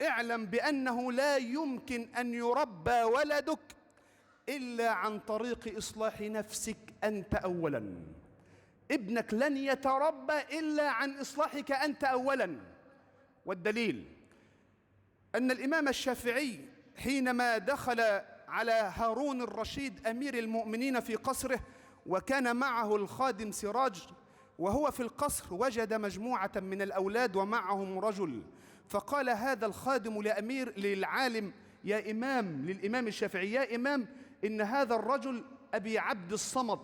اعلم بأنه لا يمكن أن يربى ولدك إلا عن طريق إصلاح نفسك أنت أولا. ابنك لن يتربى إلا عن إصلاحك أنت أولا. والدليل أن الإمام الشافعي حينما دخل على هارون الرشيد أمير المؤمنين في قصره، وكان معه الخادم سراج، وهو في القصر وجد مجموعة من الأولاد ومعهم رجل، فقال هذا الخادم للعالم يا إمام، للإمام الشافعي: يا إمام، إن هذا الرجل أبي عبد الصمد،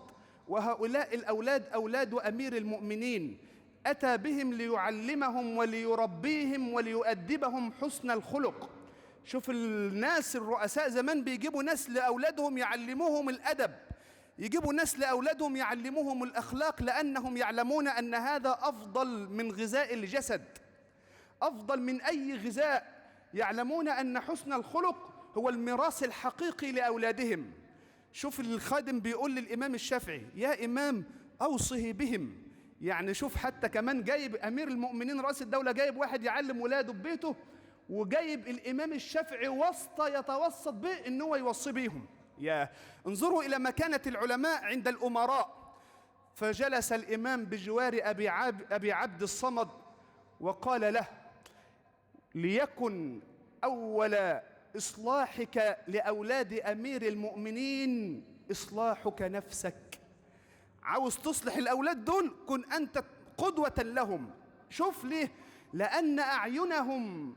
وهؤلاء الأولاد أولاد أمير المؤمنين، أتى بهم ليعلمهم وليربيهم وليؤدبهم حسن الخلق. شوف الناس الرؤساء زمان بيجيبوا ناس لأولادهم يعلموهم الأدب، يجيبوا ناس لأولادهم يعلموهم الأخلاق، لأنهم يعلمون أن هذا أفضل من غذاء الجسد، أفضل من أي غذاء. يعلمون أن حسن الخلق هو الميراث الحقيقي لأولادهم. شوف الخادم بيقول للإمام الشافعي: يا إمام أوصه بهم. يعني شوف، حتى كمان جايب أمير المؤمنين رئيس الدولة، جايب واحد يعلم ولاده ببيته، وجايب الإمام الشافعي واسطة يتوسط به إن هو يوصي بيهم. يا انظروا إلى مكانة العلماء عند الأمراء. فجلس الإمام بجوار أبي عبد الصمد وقال له: ليكن أول إصلاحك لأولاد أمير المؤمنين إصلاحك نفسك. عاوز تصلح الأولاد دول، كن أنت قدوة لهم. شوف ليه؟ لأن أعينهم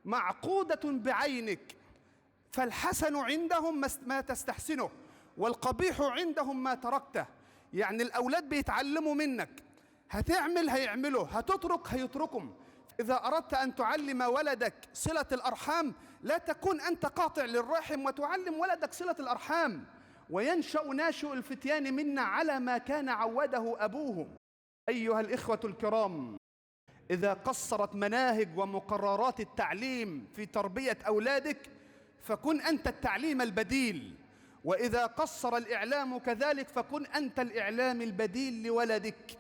معقودة بعينك، فالحسن عندهم ما تستحسنه، والقبيح عندهم ما تركته. يعني الأولاد بيتعلموا منك، هتعمل هيعملوا، هتترك هيتركم. إذا أردت أن تعلم ولدك صلة الأرحام، لا تكون أنت قاطع للرحم وتعلم ولدك صلة الأرحام. وينشأ ناشئ الفتيان منا على ما كان عوده أبوهم. أيها الإخوة الكرام، إذا قصرت مناهج ومقررات التعليم في تربية أولادك، فكن أنت التعليم البديل. وإذا قصر الإعلام كذلك، فكن أنت الإعلام البديل لولدك.